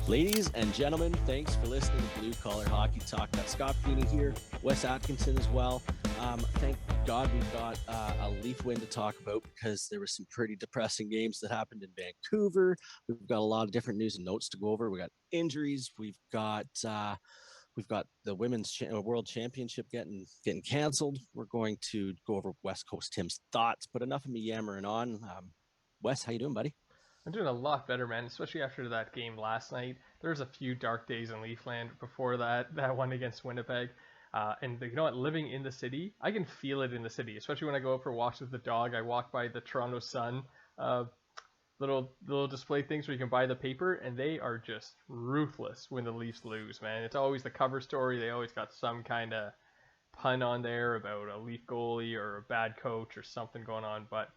Ladies and gentlemen, thanks for listening to Blue Collar Hockey Talk. Got Scott Feeney here, Wes Atkinson as well. Thank God we've got a Leaf win to talk about because there were some pretty depressing games that happened in Vancouver. We've got a lot of different news and notes to go over. We got injuries. We've got the women's world championship getting canceled. We're going to go over West Coast Tim's thoughts, but enough of me yammering on. Wes, how you doing, buddy? I'm doing a lot better, man, especially after that game last night. There was a few dark days in Leafland before that one against Winnipeg. And you know what? Living in the city, I can feel it in the city, especially when I go out for walks with the dog. I walk by the Toronto Sun little display things where you can buy the paper, and they are just ruthless when the Leafs lose, man. It's always the cover story. They always got some kind of pun on there about a Leaf goalie or a bad coach or something going on, but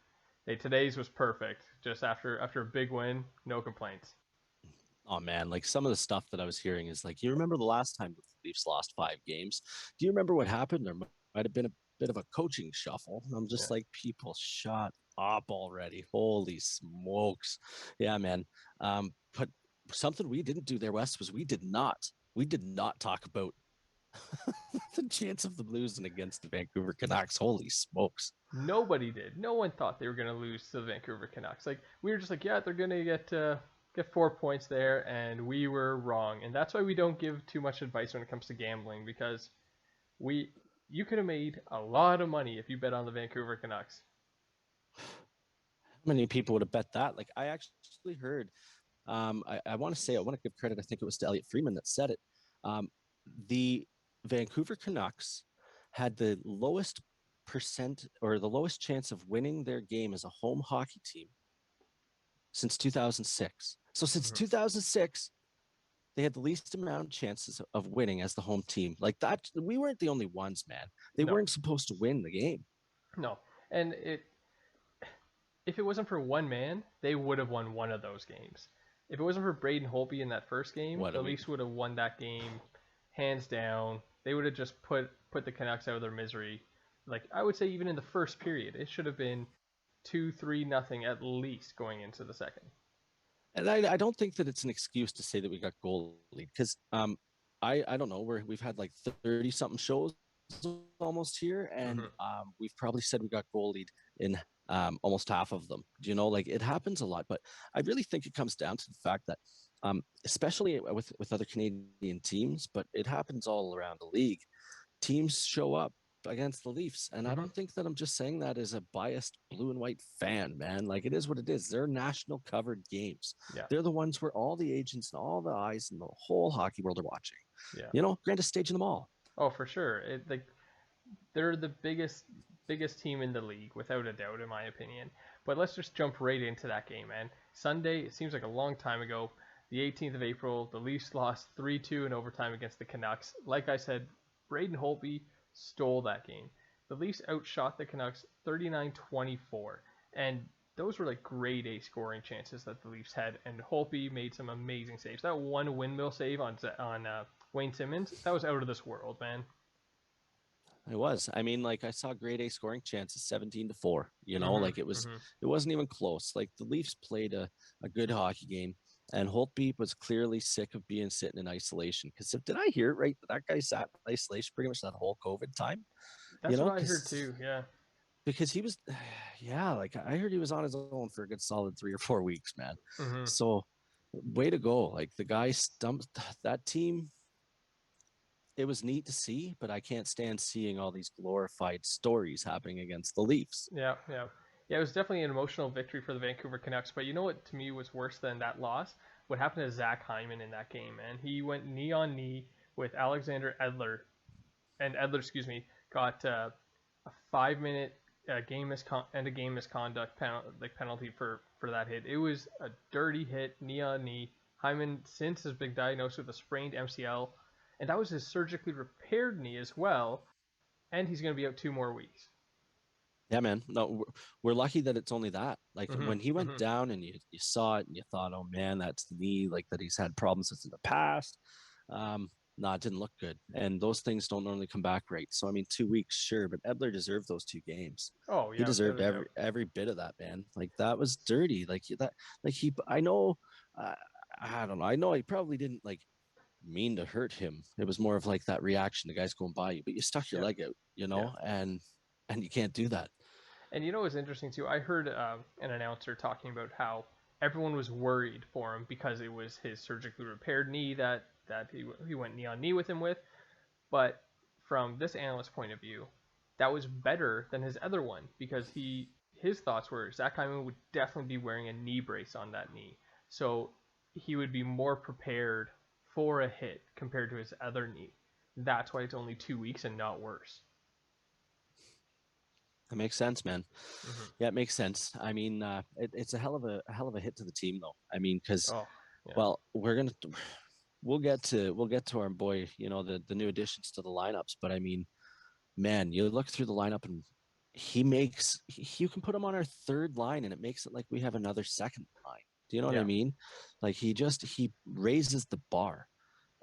hey, today's was perfect. Just after a big win, no complaints. Oh man, like some of the stuff that I was hearing is like, you remember the last time the Leafs lost 5 games? Do you remember what happened? There might have been a bit of a coaching shuffle. I'm just like, people, shut up already. Holy smokes. Yeah, man. But something we didn't do there, West, was we did not talk about the chance of the losing against the Vancouver Canucks. Holy smokes. Nobody did. No one thought they were going to lose to the Vancouver Canucks. Like, we were just like, yeah, they're going to get 4 points there, and we were wrong. And that's why we don't give too much advice when it comes to gambling, because you could have made a lot of money if you bet on the Vancouver Canucks. How many people would have bet that? Like, I actually heard, I want to give credit, I think it was to Elliot Freeman that said it. The Vancouver Canucks had the lowest percent or the lowest chance of winning their game as a home hockey team since 2006. So since 2006, they had the least amount of chances of winning as the home team. Like that, we weren't the only ones, man. They weren't supposed to win the game. No, and if it wasn't for one man, they would have won one of those games. If it wasn't for Braden Holtby in that first game, the Leafs would have won that game hands down. They would have just put the Canucks out of their misery. Like, I would say even in the first period, it should have been 2-3-0 at least going into the second. And I don't think that it's an excuse to say that we got goal lead, because I don't know, we've had like 30 something shows almost here, and we've probably said we got goal lead in almost half of them. You know, like, it happens a lot, but I really think it comes down to the fact that especially with other Canadian teams, but it happens all around the league. Teams show up against the Leafs, and I don't think that I'm just saying that as a biased blue and white fan, man. Like, it is what it is. They're national covered games. Yeah. They're the ones where all the agents and all the eyes and the whole hockey world are watching. Yeah. You know, grandest stage in them all. Oh, for sure. They're the biggest team in the league, without a doubt, in my opinion. But let's just jump right into that game, man. Sunday, it seems like a long time ago, the 18th of April, the Leafs lost 3-2 in overtime against the Canucks. Like I said, Braden Holtby stole that game. The Leafs outshot the Canucks 39-24, and those were like grade A scoring chances that the Leafs had, and Holtby made some amazing saves. That one windmill save on Wayne Simmons, that was out of this world, man. It was. I mean, like, I saw grade A scoring chances 17-4. You know, like, it wasn't even close. Like, the Leafs played a good hockey game, and Holtby was clearly sick of being sitting in isolation. Because did I hear it right? That guy sat in isolation pretty much that whole COVID time. That's what I heard too. Yeah. Because he was, like, I heard he was on his own for a good solid 3 or 4 weeks, man. So, way to go. Like, the guy stumped that team. It was neat to see, but I can't stand seeing all these glorified stories happening against the Leafs. Yeah. It was definitely an emotional victory for the Vancouver Canucks, but you know what to me was worse than that loss? What happened to Zach Hyman in that game, man? He went knee on knee with Alexander Edler, and Edler, got a 5-minute game misconduct penalty for that hit. It was a dirty hit, knee on knee. Hyman since has been diagnosed with a sprained MCL, and that was his surgically repaired knee as well, and he's going to be out 2 more weeks. Yeah, man. No, we're lucky that it's only that. Like, when he went down and you saw it and you thought, oh man, that's the knee, like, that he's had problems with in the past. It didn't look good. And those things don't normally come back right. So, I mean, 2 weeks, sure, but Edler deserved those 2 games. Oh, yeah. He deserved every bit of that, man. Like, that was dirty. Like, that, like, I know, I don't know. I know he probably didn't like mean to hurt him. It was more of like that reaction. The guy's going by you, but you stuck your Yeah, leg out, yeah. and you can't do that. And you know what's interesting too? I heard an announcer talking about how everyone was worried for him because it was his surgically repaired knee that he went knee on knee with him with. But from this analyst's point of view, that was better than his other one because his thoughts were Zach Hyman would definitely be wearing a knee brace on that knee, so he would be more prepared for a hit compared to his other knee. That's why it's only 2 weeks and not worse. That makes sense, man. Mm-hmm. Yeah, it makes sense. I mean, it's a hell of a hit to the team, though. I mean, because Oh, yeah. well, we'll get to our boy, the new additions to the lineups. But I mean, man, you look through the lineup and you can put him on our third line, and it makes it like we have another second line. Do you know what I Yeah. mean? Like he raises the bar,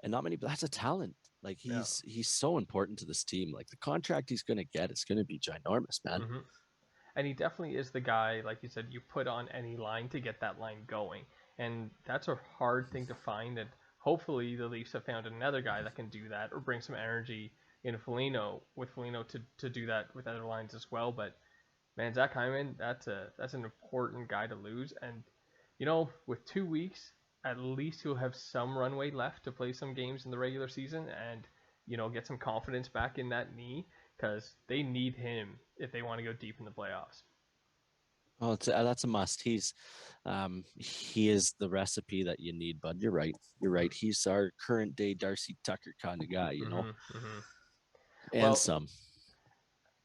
and not many. That's a talent. Like Yeah. he's so important to this team. Like the contract he's going to get, it's going to be ginormous, man. Mm-hmm. And he definitely is the guy, like you said, you put on any line to get that line going. And that's a hard thing to find. And hopefully the Leafs have found another guy that can do that or bring some energy in Foligno to do that with other lines as well. But man, Zach Hyman, that's an important guy to lose. And with 2 weeks, at least he'll have some runway left to play some games in the regular season and get some confidence back in that knee because they need him if they want to go deep in the playoffs. Oh, that's a must. He is the recipe that you need, bud. You're right. You're right. He's our current day Darcy Tucker kind of guy, Mm-hmm, mm-hmm. and Well, some.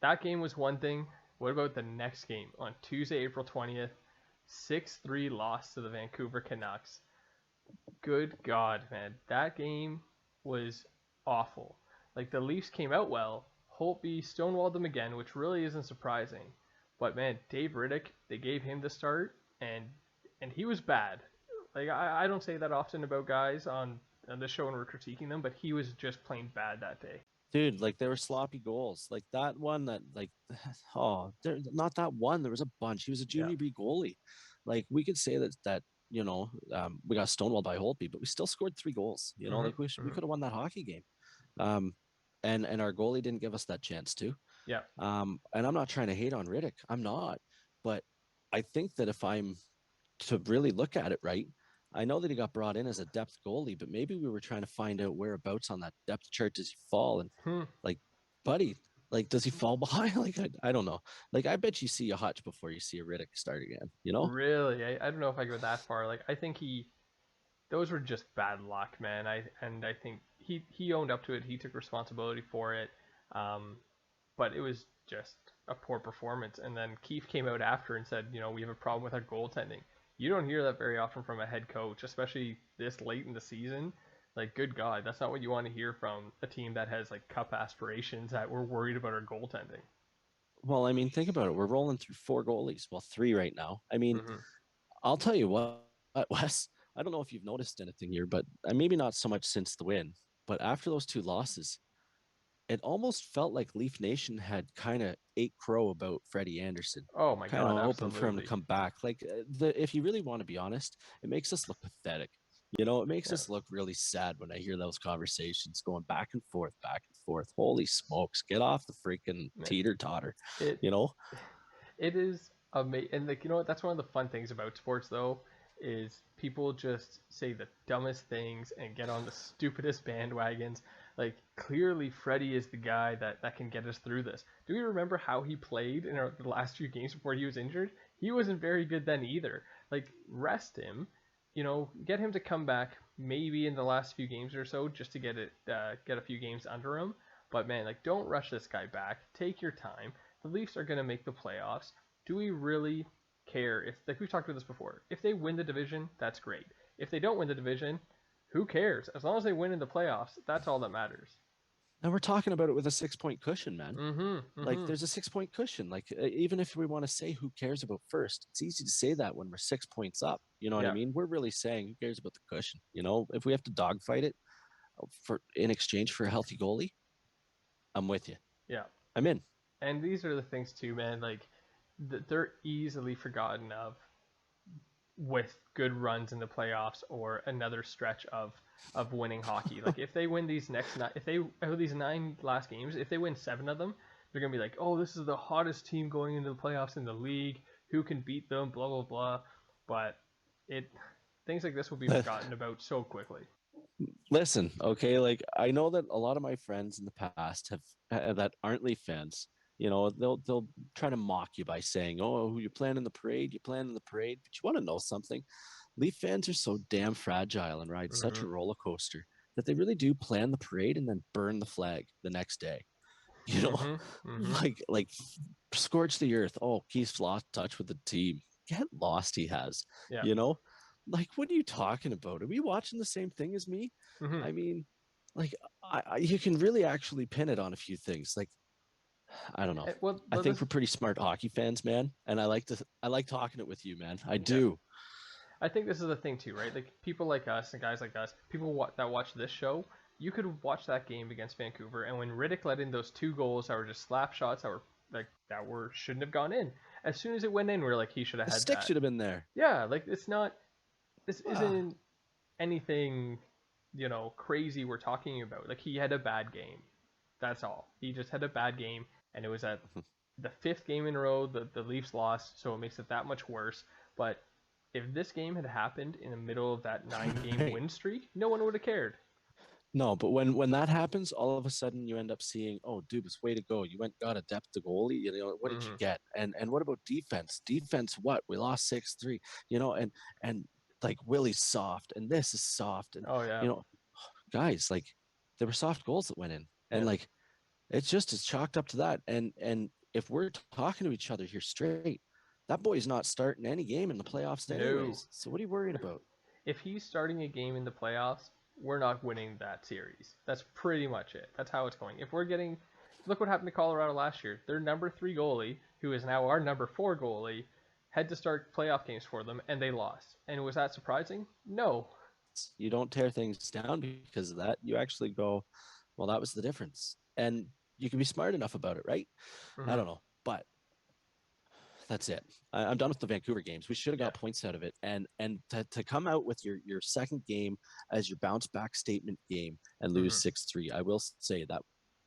that game was one thing. What about the next game on Tuesday, April 20th? 6-3 loss to the Vancouver Canucks. Good God, man. That game was awful. Like, the Leafs came out well. Holtby stonewalled them again, which really isn't surprising. But, man, Dave Rittich, they gave him the start, and he was bad. Like, I don't say that often about guys on this show when we're critiquing them, but he was just plain bad that day. Dude, like there were sloppy goals. Like that one that like not that one. There was a bunch. He was a Yeah. junior B goalie. Like we could say that we got stonewalled by Holtby, but we still scored 3 goals. Mm-hmm, Like we mm-hmm. could have won that hockey game. Um, and our goalie didn't give us that chance to. Yeah. And I'm not trying to hate on Rittich. I'm not, but I think that if I'm to really look at it right, I know that he got brought in as a depth goalie, but maybe we were trying to find out whereabouts on that depth chart does he fall, and Hmm. like, buddy, like does he fall behind? Like I don't know. Like I bet you see a Hutch before you see a Rittich start again. You know? Really, I don't know if I go that far. Like, I think those were just bad luck, man. I think he owned up to it. He took responsibility for it. Um, but it was just a poor performance. And then Keefe came out after and said, we have a problem with our goaltending. You don't hear that very often from a head coach, especially this late in the season. Like, good God, that's not what you want to hear from a team that has like cup aspirations that we're worried about our goaltending. Well, I mean, think about it. We're rolling through 4 goalies. Well, 3 right now. I mean, Mm-hmm. I'll tell you what, Wes. I don't know if you've noticed anything here, but maybe not so much since the win, but after those 2 losses, it almost felt like Leaf Nation had kind of ate crow about Freddie Anderson, Oh my kind of God, hoping for him to absolutely. come back. Like if you really want to be honest, it makes us look pathetic. It makes Yeah. us look really sad when I hear those conversations going back and forth, back and forth. Holy smokes, get off the freaking Man, teeter totter. it You know, it is amazing. And like, what? That's one of the fun things about sports, though, is people just say the dumbest things and get on the stupidest bandwagons. Like, clearly, Freddie is the guy that can get us through this. Do we remember how he played in the last few games before he was injured? He wasn't very good then either. Like, rest him. Get him to come back maybe in the last few games or so just to get a few games under him. But man, like, don't rush this guy back. Take your time. The Leafs are going to make the playoffs. Do we really care if, like we've talked about this before, if they win the division, that's great. If they don't win the division, who cares? As long as they win in the playoffs, that's all that matters. and we're talking about it with a 6 point cushion, man. Mm-hmm. Like Mm-hmm. there's a 6 point cushion. Like even if we want to say who cares about first, it's easy to say that when we're 6 points up. You know what I Yeah. mean? We're really saying who cares about the cushion. If we have to dogfight it for in exchange for a healthy goalie, I'm with you. Yeah. I'm in. And these are the things too, man. Like, they're easily forgotten of. with good runs in the playoffs or another stretch of winning hockey. Like if they win these if they out of these 9 last games, if they win 7 of them, they're gonna be like, oh, this is the hottest team going into the playoffs in the league. Who can beat them? Blah blah blah. But it things like this will be forgotten about so quickly. Listen, okay, like I know that a lot of my friends in the past have that aren't Leaf fans. They'll try to mock you by saying, "Oh, you plan in the parade, you plan in the parade." But you want to know something? Leaf fans are so damn fragile and ride such Mm-hmm. a roller coaster that they really do plan the parade and then burn the flag the next day. You know, Mm-hmm. Mm-hmm. like scorch the earth. Oh, he's lost touch with the team. Get lost, he has. Yeah. You know, like what are you talking about? Are we watching the same thing as me? Mm-hmm. I mean, like you can really actually pin it on a few things. Like I don't know. Well, I think this we're pretty smart hockey fans, man, and I like talking it with you, man. I yeah. do. I think this is the thing too, right? Like people like us and guys like us, people that watch this show, you could watch that game against Vancouver, and when Rittich let in those 2 goals that were just slap shots that were shouldn't have gone in. As soon as it went in, we're like, he should have The had stick that. should have been there. Yeah, like it's not. This Ah, isn't anything, crazy we're talking about. Like he had a bad game. That's all. He just had a bad game, and it was at the 5th game in a row the Leafs lost, so it makes it that much worse. But if this game had happened in the middle of that 9-game right. win streak, no one would have cared. No, but when that happens, all of a sudden you end up seeing, oh, dude, it's way to go. You went got a depth to goalie. What did you Mm-hmm. get? And what about defense? Defense, what? We lost 6-3. And like Willie's soft, and this is soft, and Oh yeah, you know, guys, like there were soft goals that went in, and yeah. like it's just as chalked up to that. And if we're talking to each other here straight, that boy's not starting any game in the playoffs No, anyways. So what are you worried about? if he's starting a game in the playoffs, we're not winning that series. That's pretty much it. That's how it's going. If we're getting, look what happened to Colorado last year. Their number 3 goalie, who is now our number 4 goalie, had to start playoff games for them, and they lost. And was that surprising? No. You don't tear things down because of that. You actually go, well, that was the difference. And you can be smart enough about it, right? I Mm-hmm. don't know. But that's it. I'm done with the Vancouver games. We should have Yeah. got points out of it. And to come out with your second game as your bounce back statement game and lose Mm-hmm. 6-3, I will say that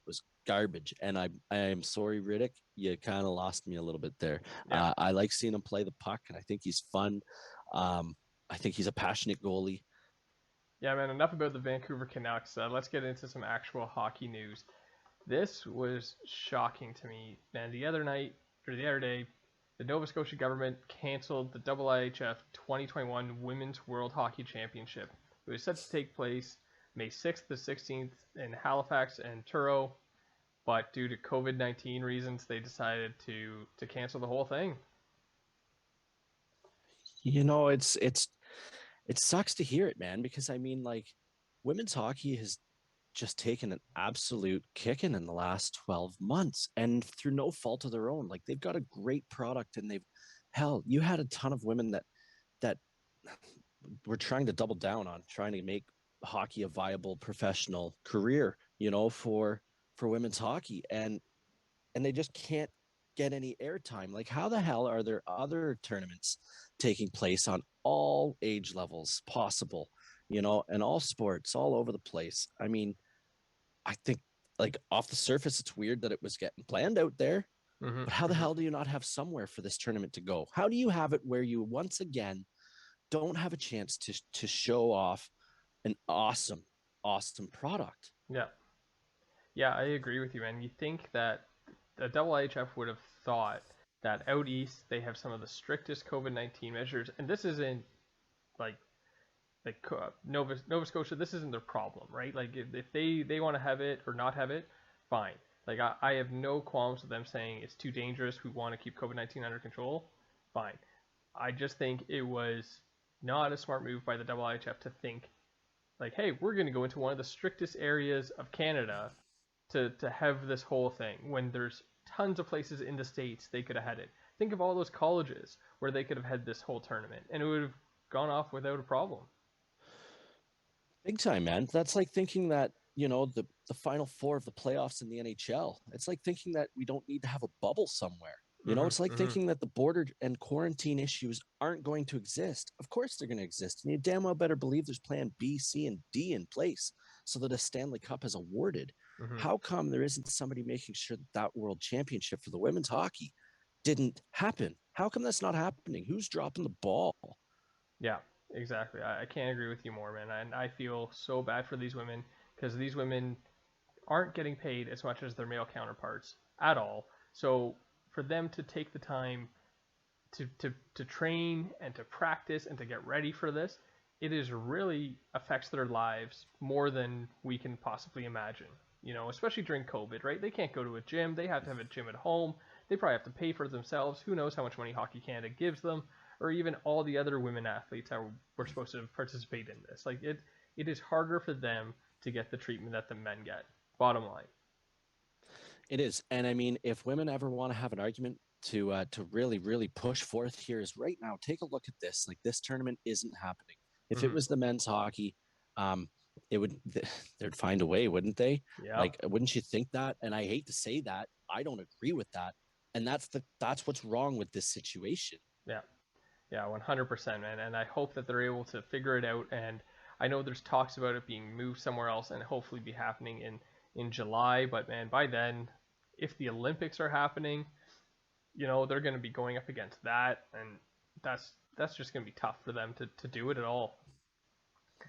was garbage. And I am sorry, Rittich. You kind of lost me a little bit there. Yeah. I like seeing him play the puck, and I think he's fun. I think he's a passionate goalie. Yeah, man, enough about the Vancouver Canucks. Let's get into some actual hockey news. This was shocking to me, man. The other day, the Nova Scotia government canceled the IIHF 2021 Women's World Hockey Championship. It was set to take place May 6th to 16th in Halifax and Truro, but due to COVID-19 reasons, they decided to cancel the whole thing. It sucks to hear it, man, because I mean, like, women's hockey has just taken an absolute kicking in the last 12 months and through no fault of their own. Like, they've got a great product, and you had a ton of women that were trying to double down on trying to make hockey a viable professional career, for women's hockey. And they just can't get any airtime. Like, how the hell are there other tournaments taking place on all age levels possible, and all sports all over the place? I mean, I think, like, off the surface, it's weird that it was getting planned out there, Mm-hmm, but how the mm-hmm. hell do you not have somewhere for this tournament to go? How do you have it where you once again don't have a chance to show off an awesome product? Yeah, yeah, I agree with you, man. You think that the IIHF would have thought that out east they have some of the strictest COVID-19 measures, and this isn't like Nova Scotia. This isn't their problem, right? Like if they want to have it or not have it, fine. Like I have no qualms with them saying it's too dangerous. We want to keep COVID-19 under control. Fine. I just think it was not a smart move by the IIHF to think like, hey, we're going to go into one of the strictest areas of Canada to have this whole thing when there's tons of places in the States they could have had it. Think of all those colleges where they could have had this whole tournament and it would have gone off without a problem. Big time, man. That's like thinking that, the final four of the playoffs in the NHL. It's like thinking that we don't need to have a bubble somewhere. It's like thinking that the border and quarantine issues aren't going to exist. Of course they're going to exist. And you damn well better believe there's plan B, C, and D in place so that a Stanley Cup is awarded. How come there isn't somebody making sure that world championship for the women's hockey didn't happen? How come that's not happening? Who's dropping the ball? Yeah, exactly. I can't agree with you more, man. And I feel so bad for these women because these women aren't getting paid as much as their male counterparts at all. So for them to take the time to train and to practice and to get ready for this, it is really affects their lives more than we can possibly imagine. Especially during COVID, right? They can't go to a gym. They have to have a gym at home. They probably have to pay for it themselves. Who knows how much money Hockey Canada gives them, or even all the other women athletes that were supposed to participate in this. Like it is harder for them to get the treatment that the men get. Bottom line. It is. And I mean, if women ever want to have an argument to really, really push forth here is right now, take a look at this. Like this tournament isn't happening. If it was the men's hockey, it would they'd find a way, wouldn't they? Yeah. Like, wouldn't you think that? And I hate to say that. I don't agree with that. And that's what's wrong with this situation. Yeah. Yeah, 100%, man. And I hope that they're able to figure it out. And I know there's talks about it being moved somewhere else and hopefully be happening in July. But man, by then, if the Olympics are happening, they're going to be going up against that, and that's just going to be tough for them to do it at all.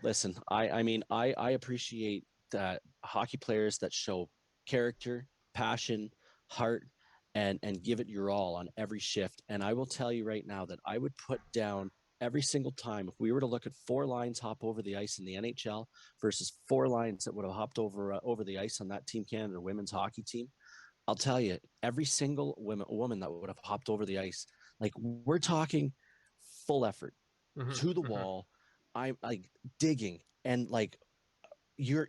Listen, I mean, I appreciate that hockey players that show character, passion, heart, and give it your all on every shift. And I will tell you right now that I would put down every single time if we were to look at 4 lines hop over the ice in the NHL versus 4 lines that would have hopped over the ice on that Team Canada women's hockey team. I'll tell you, every single woman that would have hopped over the ice, like we're talking full effort to the wall. I'm like digging and like you're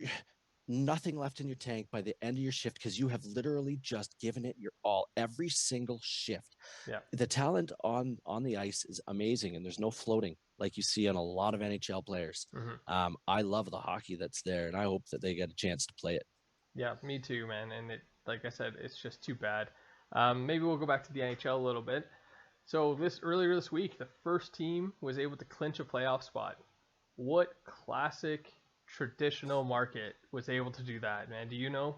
nothing left in your tank by the end of your shift because you have literally just given it your all every single shift. Yeah. The talent on the ice is amazing and there's no floating like you see on a lot of NHL players. I love the hockey that's there and I hope that they get a chance to play it. Yeah, me too, man. And like I said, it's just too bad. Maybe we'll go back to the NHL a little bit. So earlier this week, the first team was able to clinch a playoff spot. What classic traditional market was able to do that, man? Do you know?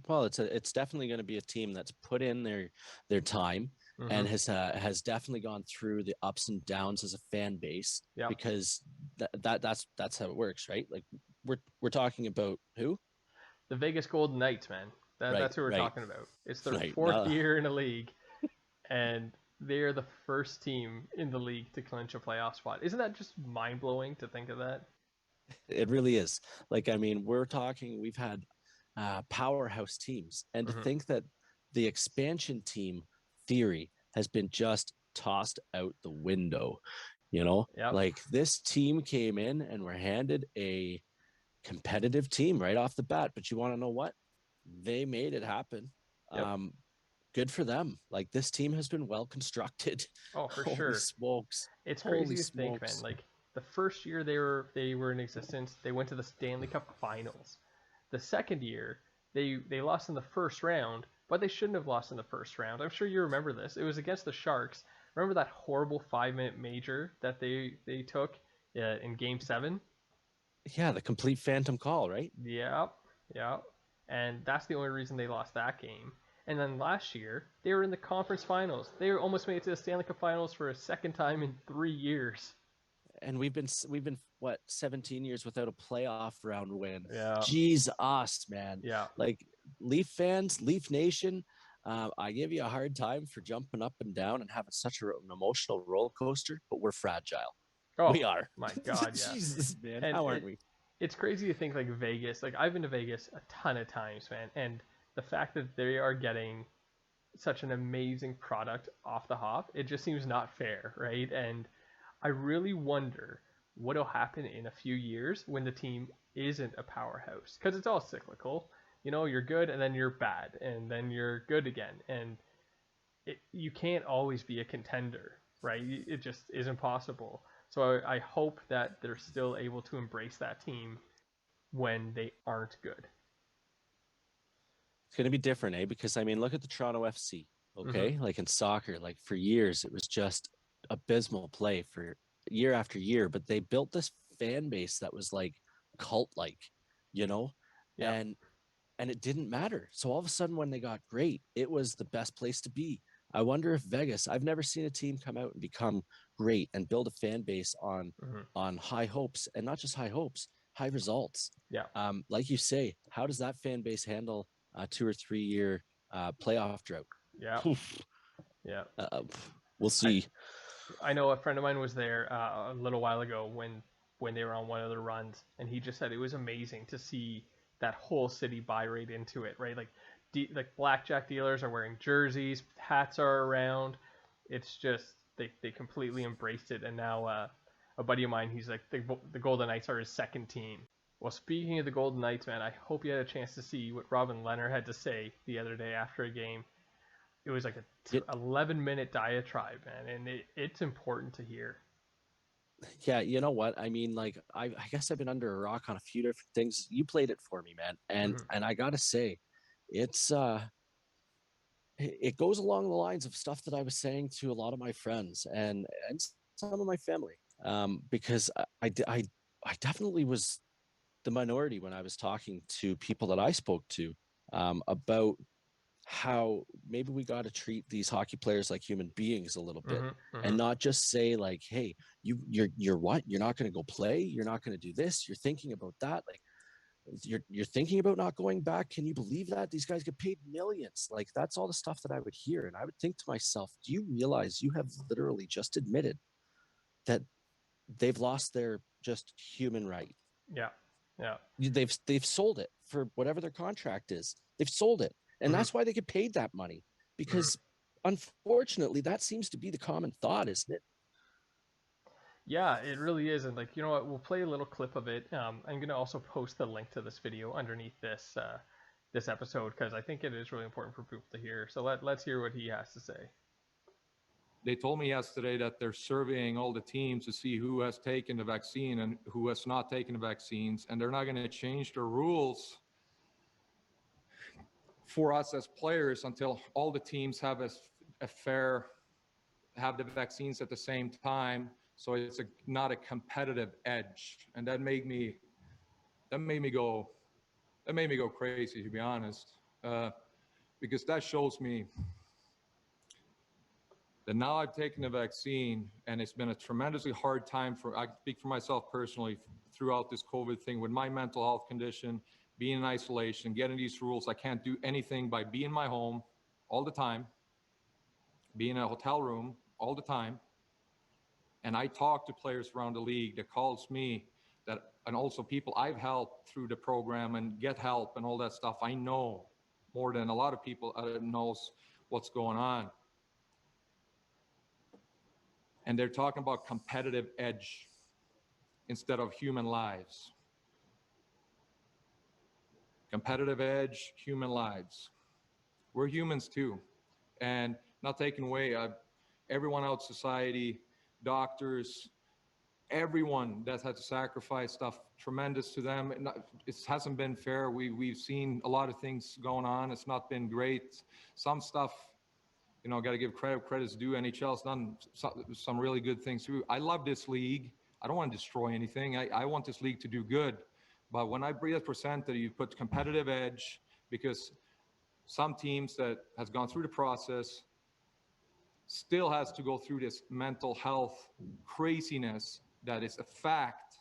Well, it's definitely going to be a team that's put in their time and has definitely gone through the ups and downs as a fan base because that's how it works, right? Like we're talking about who? The Vegas Golden Knights, man. That's who we're talking about. It's their 4th year in a league, and they're the first team in the league to clinch a playoff spot. Isn't that just mind-blowing to think of that? It really is. Like, I mean, we've had powerhouse teams, and to think that the expansion team theory has been just tossed out the window, like this team came in and were handed a competitive team right off the bat, but you want to know what? They made it happen. Good for them. Like this team has been well constructed. Oh, for Holy sure. smokes. It's crazy to think, man. Like the first year they were in existence, they went to the Stanley Cup Finals. The second year, they lost in the first round, but they shouldn't have lost in the first round. I'm sure you remember this. It was against the Sharks. Remember that horrible 5-minute major that they took in Game 7? Yeah, the complete phantom call, right? Yeah. And that's the only reason they lost that game. And then last year, they were in the conference finals. They almost made it to the Stanley Cup Finals for a second time in 3 years. And we've been what 17 years without a playoff round win. Yeah. Jeez, us, man. Yeah. Like Leaf fans, Leaf Nation, I give you a hard time for jumping up and down and having such an emotional roller coaster, but we're fragile. Oh, we are. My God, yeah. Jesus, man. And how aren't we? It's crazy to think like Vegas. Like I've been to Vegas a ton of times, man, and the fact that they are getting such an amazing product off the hop, it just seems not fair, right? And I really wonder what'll happen in a few years when the team isn't a powerhouse, because it's all cyclical. You're good and then you're bad and then you're good again, and you can't always be a contender, right? It just isn't possible. So I hope that they're still able to embrace that team when they aren't good. It's going to be different, because I mean, look at the Toronto FC. Okay. Like in soccer, like for years, it was just abysmal play for year after year, but they built this fan base that was like cult like, you know, Yeah. and it didn't matter. So all of a sudden, when they got great, it was the best place to be. I wonder if Vegas. I've never seen a team come out and become great and build a fan base on high hopes, and not just high hopes, high results. Yeah. Like you say, how does that fan base handle a 2 or 3 year playoff drought? Yeah. Yeah. Uh, we'll I see. I know a friend of mine was there a little while ago when they were on one of the runs, and he just said it was amazing to see that whole city buy right into it. Right, like blackjack dealers are wearing jerseys, hats are around. It's just they completely embraced it, and now a buddy of mine, he's like the Golden Knights are his second team. Well, speaking of the Golden Knights, man, I hope you had a chance to see what Robin Leonard had to say the other day after a game. It was like a It, 11-minute diatribe, man, and it's important to hear. yeah, you know what? I mean, like, I guess I've been under a rock on a few different things. You played it for me, man, and Hmm. I gotta say, it's it goes along the lines of stuff that I was saying to a lot of my friends and some of my family. Because I definitely was the minority when I was talking to people that I spoke to about how maybe we got to treat these hockey players like human beings a little bit Hmm. and Hmm. not just say like, hey, you're what, you're not going to go play, you're not going to do this, you're thinking about that, like you're thinking about not going back. Can you believe that these guys get paid millions? Like that's all the stuff that I would hear, and I would think to myself, do you realize you have literally just admitted that they've lost their just human right? Yeah, yeah. They've sold it for whatever their contract is. They've sold it, and Hmm. that's why they get paid that money. Hmm. Because unfortunately, that seems to be the common thought, isn't it? Yeah, it really is. And like, you know what? We'll play a little clip of it. I'm gonna also post the link to this video underneath this episode because I think it is really important for people to hear. So let's hear what he has to say. They told me yesterday that they're surveying all the teams to see who has taken the vaccine and who has not taken the vaccines, and they're not going to change the rules for us as players until all the teams have have the vaccines at the same time. So it's not a competitive edge, and that made me go crazy, to be honest, because that shows me that now I've taken the vaccine, and it's been a tremendously hard time I can speak for myself personally throughout this COVID thing with my mental health condition, being in isolation, getting these rules. I can't do anything by being in my home all the time, being in a hotel room all the time. And I talk to players around the league that calls me and also people I've helped through the program and get help and all that stuff. I know more than a lot of people knows what's going on. And they're talking about competitive edge instead of human lives. Competitive edge, human lives. We're humans too. And not taking away everyone out society, doctors, everyone that's had to sacrifice stuff, tremendous to them. It hasn't been fair. We've seen a lot of things going on. It's not been great. Some stuff, you know, got to give credit's due. NHL's done some really good things too. I love this league. I don't want to destroy anything. I want this league to do good. But when I bring a percent that you put competitive edge, because some teams that has gone through the process still has to go through this mental health craziness that is a fact.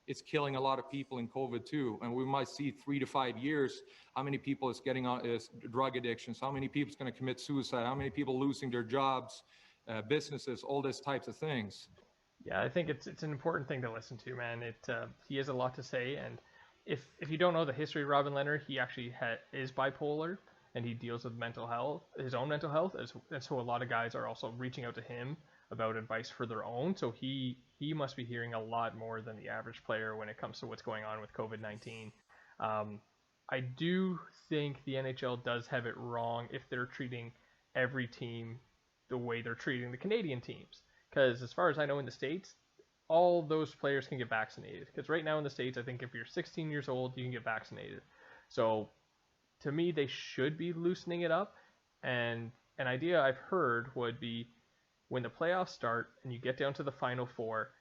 It's killing a lot of people in COVID too. And we might see 3 to 5 years, how many people is getting on drug addictions, how many people is going to commit suicide, how many people losing their jobs, businesses, all these types of things. Yeah, I think it's an important thing to listen to, man. He has a lot to say, and if you don't know the history of Robin Leonard, he actually is bipolar, and he deals with mental health, his own mental health, and so a lot of guys are also reaching out to him about advice for their own. So he must be hearing a lot more than the average player when it comes to what's going on with COVID-19. Um, I do think the NHL does have it wrong if they're treating every team the way they're treating the Canadian teams. Because as far as I know in the States, all those players can get vaccinated. Because right now in the States, I think if you're 16 years old, you can get vaccinated. So to me, they should be loosening it up. And an idea I've heard would be when the playoffs start and you get down to the Final Four,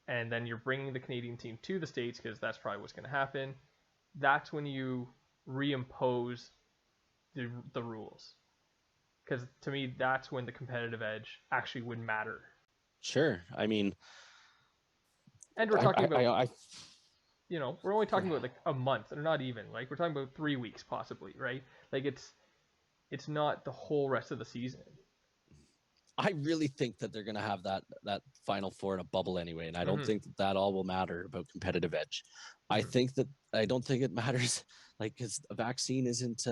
and then you're bringing the Canadian team to the States, because that's probably what's going to happen. That's when you reimpose the rules, because to me that's when the competitive edge actually would matter. Sure. I mean, and we're talking about, I we're only talking about like a month, or not even, like we're talking about 3 weeks possibly, right? Like it's not the whole rest of the season. I really think that they're going to have that Final Four in a bubble anyway, and I don't think that all will matter about competitive edge. I don't think it matters, like, because a vaccine isn't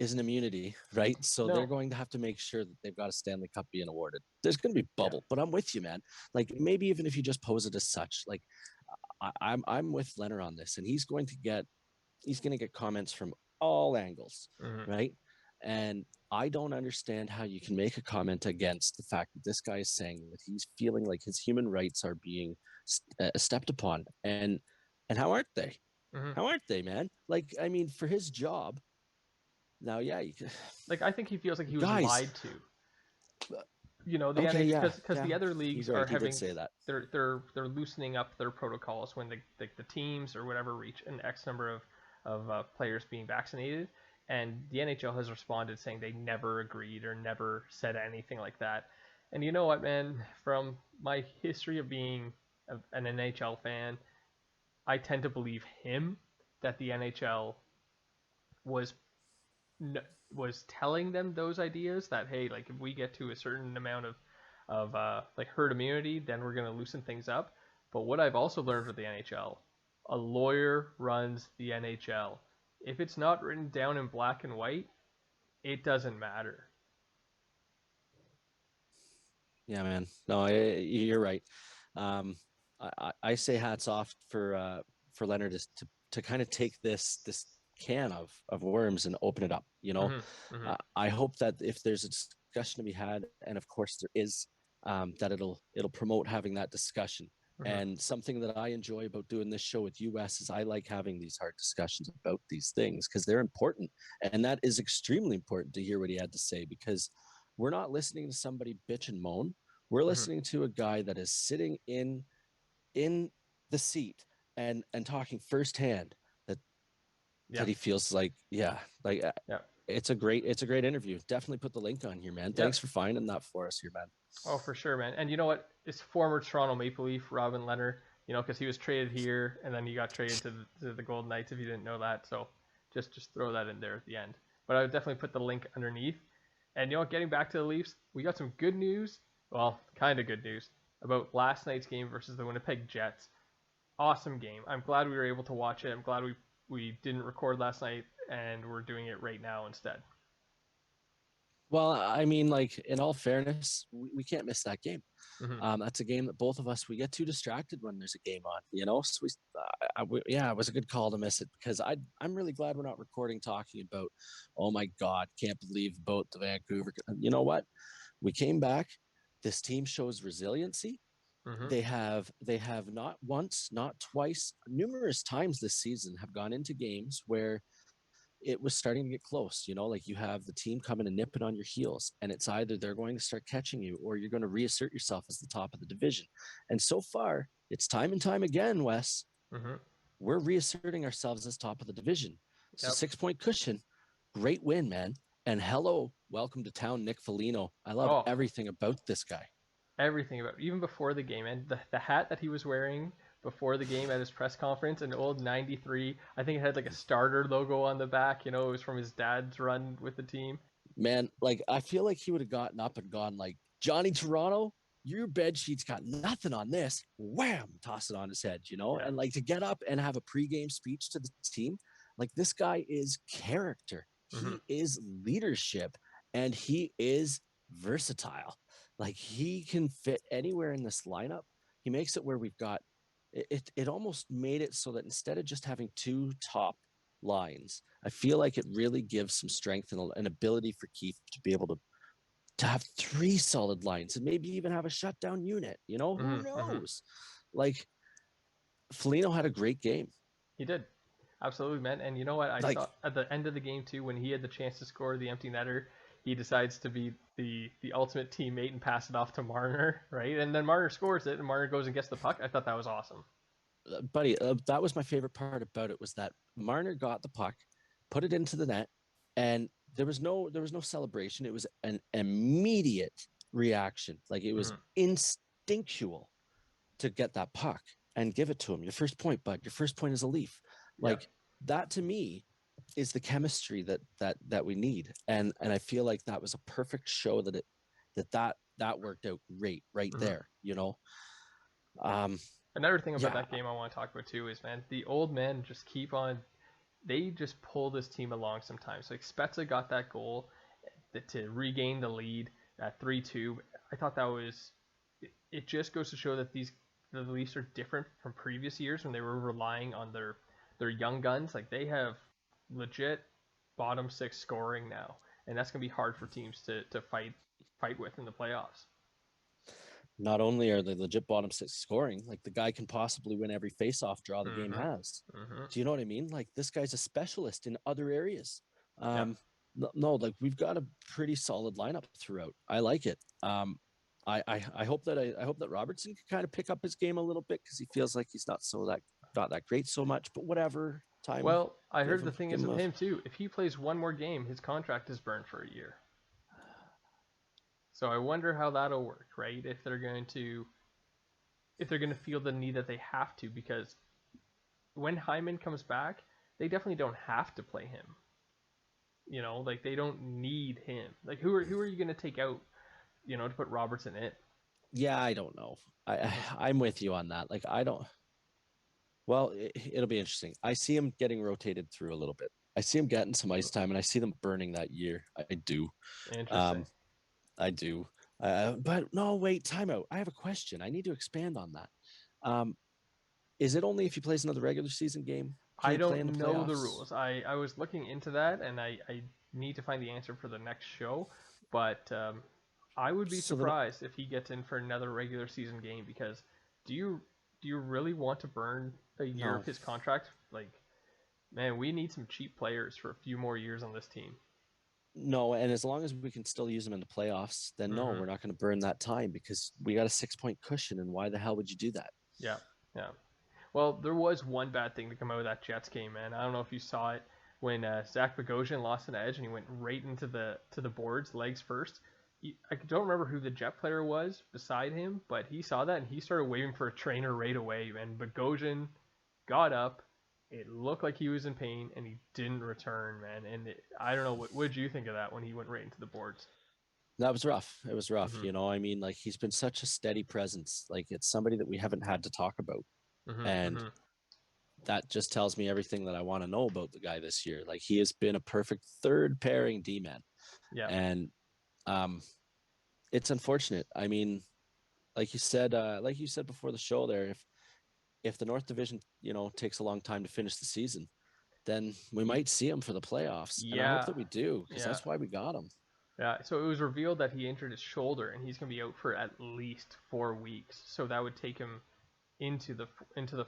immunity, right? So they're going to have to make sure that they've got a Stanley Cup being awarded. There's going to be bubble, but I'm with you, man. Like, maybe even if you just pose it as such, like, I'm with Leonard on this, and he's going to get comments from all angles, right? And I don't understand how you can make a comment against the fact that this guy is saying that he's feeling like his human rights are being stepped upon. And how aren't they? How aren't they, man? Like, I mean, for his job. Now, yeah, like, I think he feels like he was lied to. The NHL, because the other leagues are having, say that. They're loosening up their protocols when the teams or whatever reach an X number of players being vaccinated. And the NHL has responded saying they never agreed or never said anything like that. And you know what, man? From my history of being an NHL fan, I tend to believe him that the NHL was telling them those ideas, that, hey, like, if we get to a certain amount of like herd immunity, then we're going to loosen things up. But what I've also learned with the NHL, a lawyer runs the NHL. If it's not written down in black and white, it doesn't matter. Yeah, man. No, you're right. I say hats off for Leonard to kind of take this can of worms and open it up. I hope that if there's a discussion to be had, and of course there is, that it'll promote having that discussion. And something that I enjoy about doing this show with US is I like having these hard discussions about these things, because they're important. And that is extremely important to hear what he had to say, because we're not listening to somebody bitch and moan. We're listening to a guy that is sitting in the seat and talking firsthand that he feels like, it's a great interview. Definitely put the link on here, man. Thanks for finding that for us here, man. Oh, for sure, man. And you know what? It's former Toronto Maple Leaf Robin Leonard, because he was traded here and then he got traded to the Golden Knights, if you didn't know that. So just throw that in there at the end. But I would definitely put the link underneath. And getting back to the Leafs, we got some good news. Well, kind of good news about last night's game versus the Winnipeg Jets. Awesome game. I'm glad we were able to watch it. I'm glad we didn't record last night and we're doing it right now instead. Well, I mean, like, in all fairness, we can't miss that game. That's a game that both of us, we get too distracted when there's a game on, so it was a good call to miss it, because I'm really glad we're not recording talking about, oh my God, can't believe about the Vancouver. You know what? We came back. This team shows resiliency. They have not once, not twice, numerous times this season have gone into games where it was starting to get close, like you have the team coming and nipping on your heels, and it's either they're going to start catching you or you're going to reassert yourself as the top of the division. And so far, it's time and time again, Wes, we're reasserting ourselves as top of the division. So 6-point cushion, great win, man. And hello, welcome to town, Nick Foligno. I love everything about this guy. Everything about, even before the game, and the hat that he was wearing before the game at his press conference, an old 93. I think it had like a starter logo on the back. It was from his dad's run with the team. Man, like, I feel like he would have gotten up and gone like, Johnny Toronto, your bed sheet's got nothing on this. Wham! Toss it on his head, And like, to get up and have a pregame speech to the team, like, this guy is character. He is leadership, and he is versatile. Like, he can fit anywhere in this lineup. He makes it where we've got it almost made it so that instead of just having two top lines, I feel like it really gives some strength and an ability for Keith to be able to have three solid lines and maybe even have a shutdown unit. Who knows? Like, Foligno had a great game. He did. Absolutely, man. And you know what? I saw at the end of the game too, when he had the chance to score the empty netter, he decides to be the ultimate teammate and pass it off to Marner, right? And then Marner scores it, and Marner goes and gets the puck. I thought that was awesome. Buddy, that was my favorite part about it was that Marner got the puck, put it into the net, and there was no celebration. It was an immediate reaction. Like it was instinctual to get that puck and give it to him. Your first point, bud. Your first point is a Leaf. Like that to me is the chemistry that we need. And I feel like that was a perfect show that worked out great right there, you know. Another thing about that game I want to talk about too is, man, the old men just keep on. They just pull this team along sometimes. Like Spezza got that goal to regain the lead at 3-2. I thought that was. It just goes to show that the Leafs are different from previous years when they were relying on their young guns. Like they have legit bottom six scoring now, and that's gonna be hard for teams to fight with in the playoffs. Not only are they legit bottom six scoring, like the guy can possibly win every face-off draw the game has. Do you know what I mean? Like this guy's a specialist in other areas. No, like we've got a pretty solid lineup throughout. I like it. I hope that Robertson can kind of pick up his game a little bit because he feels like he's not that great so much. But whatever time. Well, I heard the thing is with him too. If he plays one more game, his contract is burned for a year. So I wonder how that'll work, right? If they're going to feel the need that they have to, because when Hyman comes back, they definitely don't have to play him. You know, like they don't need him. Like who are you going to take out, you know, to put Robertson in? Yeah, I don't know. I'm with you on that. Like I don't. Well, it'll be interesting. I see him getting rotated through a little bit. I see him getting some ice time, and I see them burning that year. I do. Interesting. I do. But no, wait, timeout. I have a question. I need to expand on that. Is it only if he plays another regular season game? I don't know the rules. I was looking into that, and I need to find the answer for the next show. But I would be surprised if he gets in for another regular season game, because do you really want to burn a year of his contract? Like, man, we need some cheap players for a few more years on this team. No, and as long as we can still use them in the playoffs, then no, we're not going to burn that time because we got a 6-point cushion, and why the hell would you do that? Yeah. Well, there was one bad thing to come out of that Jets game, man. I don't know if you saw it when Zach Bogosian lost an edge and he went right into the boards, legs first. I don't remember who the Jet player was beside him, but he saw that and he started waving for a trainer right away. And Bogosian got up. It looked like he was in pain, and he didn't return, man. And I don't know, what did you think of that when he went right into the boards? That was rough. It was rough. You know, I mean, like he's been such a steady presence. Like it's somebody that we haven't had to talk about. And that just tells me everything that I want to know about the guy this year. Like he has been a perfect third pairing D-man. Yeah. And it's unfortunate. I mean, like you said before the show there, if the North Division, you know, takes a long time to finish the season, then we might see him for the playoffs. Yeah. And I hope that we do, because that's why we got him. Yeah, so it was revealed that he injured his shoulder, and he's going to be out for at least 4 weeks. So that would take him into the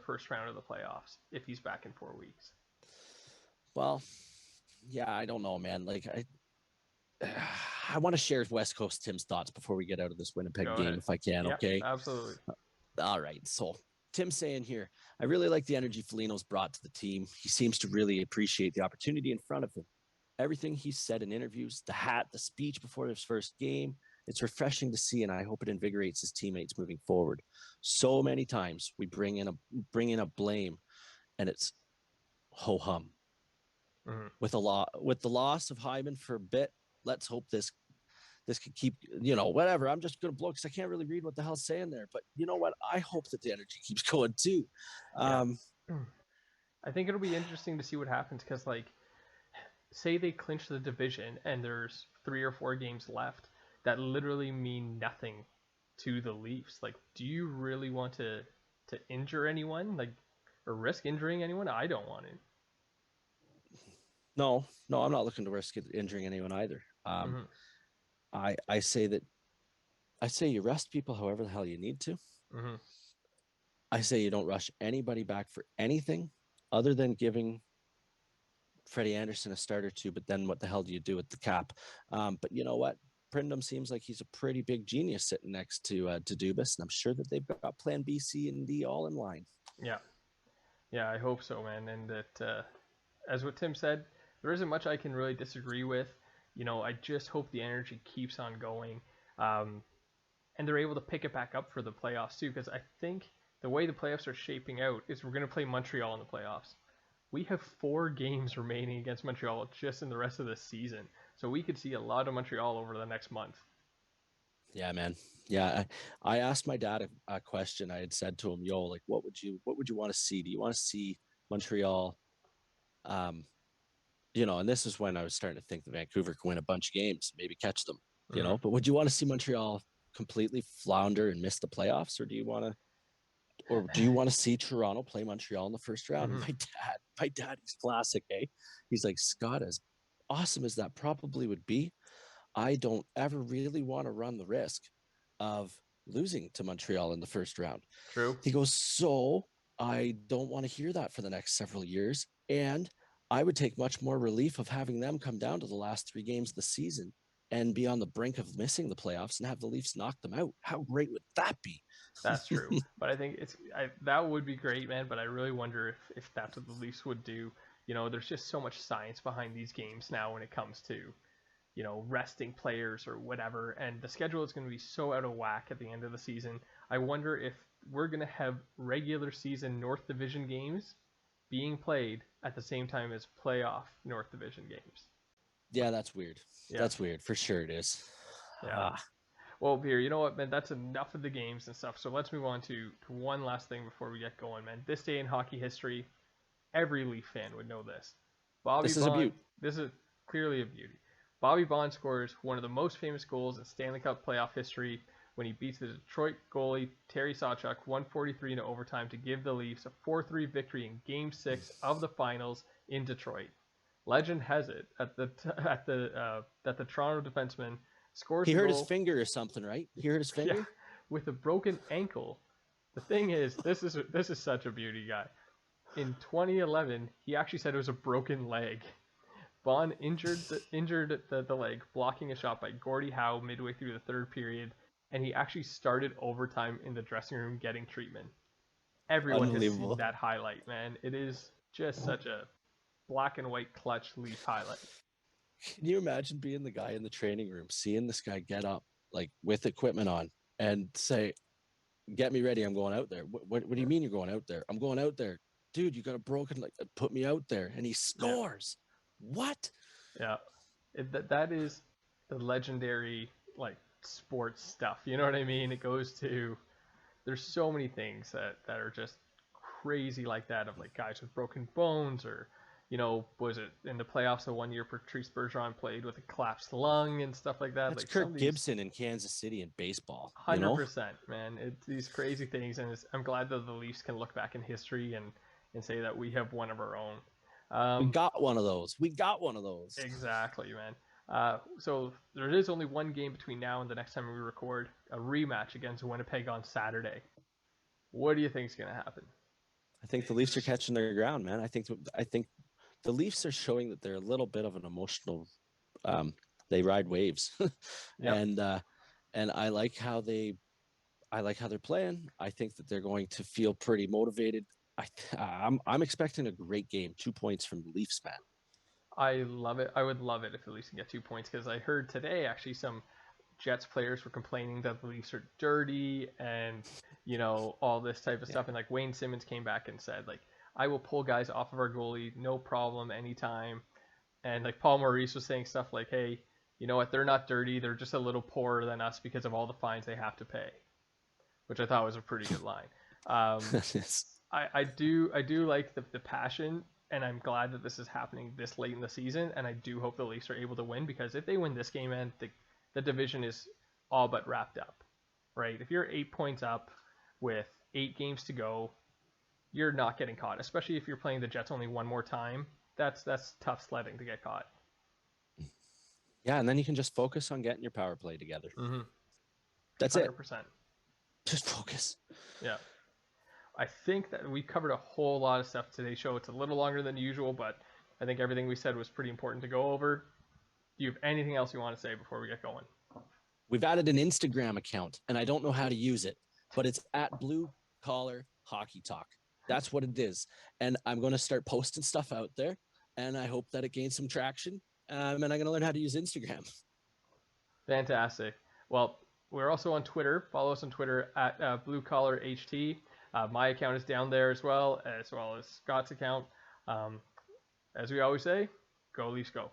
first round of the playoffs if he's back in 4 weeks. Well, yeah, I don't know, man. Like I want to share West Coast Tim's thoughts before we get out of this Winnipeg game, if I can. Yep, okay, absolutely. All right, so Tim's saying here, I really like the energy Foligno's brought to the team. He seems to really appreciate the opportunity in front of him. Everything he's said in interviews, the hat, the speech before his first game, it's refreshing to see, and I hope it invigorates his teammates moving forward. So many times we bring in a blame, and it's ho hum. With the loss of Hyman for a bit, let's hope this could keep, you know, whatever. I'm just going to blow because I can't really read what the hell's saying there. But you know what? I hope that the energy keeps going too. I think it'll be interesting to see what happens because, like, say they clinch the division and there's 3 or 4 games left that literally mean nothing to the Leafs. Like, do you really want to injure anyone, like, or risk injuring anyone? I don't want to. No, I'm not looking to risk injuring anyone either. I say you rest people however the hell you need to. I say you don't rush anybody back for anything other than giving Freddie Anderson a start or two, but then what the hell do you do with the cap? But you know what? Prindom seems like he's a pretty big genius sitting next to Dubas, and I'm sure that they've got Plan B, C, and D all in line. Yeah, I hope so, man. And that, as what Tim said, there isn't much I can really disagree with. I just hope the energy keeps on going, and they're able to pick it back up for the playoffs too. Because I think the way the playoffs are shaping out is we're going to play Montreal in the playoffs. We have 4 games remaining against Montreal just in the rest of the season. So we could see a lot of Montreal over the next month. Yeah, man. Yeah, I asked my dad a question. I had said to him, "Yo, like, what would you want to see? Do you want to see Montreal?" And this is when I was starting to think that Vancouver could win a bunch of games, maybe catch them. But would you want to see Montreal completely flounder and miss the playoffs, or do you want to see Toronto play Montreal in the first round? Mm-hmm. My dad, he's classic, eh? He's like, Scott, as awesome as that probably would be, I don't ever really want to run the risk of losing to Montreal in the first round. True. He goes, so I don't want to hear that for the next several years. And I would take much more relief of having them come down to the last 3 games of the season and be on the brink of missing the playoffs and have the Leafs knock them out. How great would that be? That's true. But I think that would be great, man. But I really wonder if that's what the Leafs would do. There's just so much science behind these games now when it comes to, resting players or whatever. And the schedule is going to be so out of whack at the end of the season. I wonder if we're going to have regular season North Division games being played at the same time as playoff North Division games. Yeah, that's weird. Yeah. That's weird. For sure it is. Yeah. Well, Pierre, you know what, man? That's enough of the games and stuff. So let's move on to one last thing before we get going, man. This day in hockey history, every Leaf fan would know this. This is a beaut. This is clearly a beauty. Bobby Bond scores one of the most famous goals in Stanley Cup playoff history when he beats the Detroit goalie Terry Sawchuk 143 into overtime to give the Leafs a 4-3 victory in Game 6 of the Finals in Detroit. Legend has it that the Toronto defenseman scores. He hurt his finger or something, right? He hurt his finger? Yeah, with a broken ankle. The thing is, this is such a beauty, guy. In 2011, he actually said it was a broken leg. Bond injured the leg, blocking a shot by Gordie Howe midway through the third period, and he actually started overtime in the dressing room getting treatment. Everyone has seen that highlight, man. It is just such a black and white clutch Leaf highlight. Can you imagine being the guy in the training room, seeing this guy get up, like with equipment on, and say, "Get me ready, I'm going out there." What do you mean you're going out there? I'm going out there. Dude, you got a broken leg. Put me out there. And he scores. Yeah. What? Yeah. That is the legendary, sports stuff. You know what I mean? It goes to, there's so many things that are just crazy like that, of guys with broken bones, or, was it in the playoffs the one year Patrice Bergeron played with a collapsed lung and stuff like that? That's Kirk Gibson in Kansas City in baseball. 100%, man. It's these crazy things, and I'm glad that the Leafs can look back in history and say that we have one of our own. We got one of those. Exactly, man. So there is only one game between now and the next time we record, a rematch against Winnipeg on Saturday. What do you think is going to happen? I think the Leafs are catching their ground, man. I think the Leafs are showing that they're a little bit of an emotional. They ride waves, yep. And I like how they're playing. I think that they're going to feel pretty motivated. I'm expecting a great game. 2 points from the Leafs, man. I love it. I would love it if the Leafs can get 2 points, because I heard today actually some Jets players were complaining that the Leafs are dirty and all this type of stuff. And Wayne Simmons came back and said I will pull guys off of our goalie, no problem, anytime. And Paul Maurice was saying stuff like, hey, you know what? They're not dirty. They're just a little poorer than us because of all the fines they have to pay, which I thought was a pretty good line. Yes. I do like the passion, and I'm glad that this is happening this late in the season, and I do hope the Leafs are able to win, because if they win this game, man, the division is all but wrapped up, right? If you're 8 points up with 8 games to go, you're not getting caught, especially if you're playing the Jets only one more time. That's tough sledding to get caught. Yeah, and then you can just focus on getting your power play together. Mm-hmm. That's 100%. it. Just focus. Yeah. I think that we covered a whole lot of stuff today's show. It's a little longer than usual, but I think everything we said was pretty important to go over. Do you have anything else you want to say before we get going? We've added an Instagram account, and I don't know how to use it, but it's at Blue Collar Hockey Talk. That's what it is. And I'm going to start posting stuff out there, and I hope that it gains some traction. And I'm going to learn how to use Instagram. Fantastic. Well, we're also on Twitter. Follow us on Twitter at Blue Collar HT. My account is down there as well as Scott's account. As we always say, go Leafs go.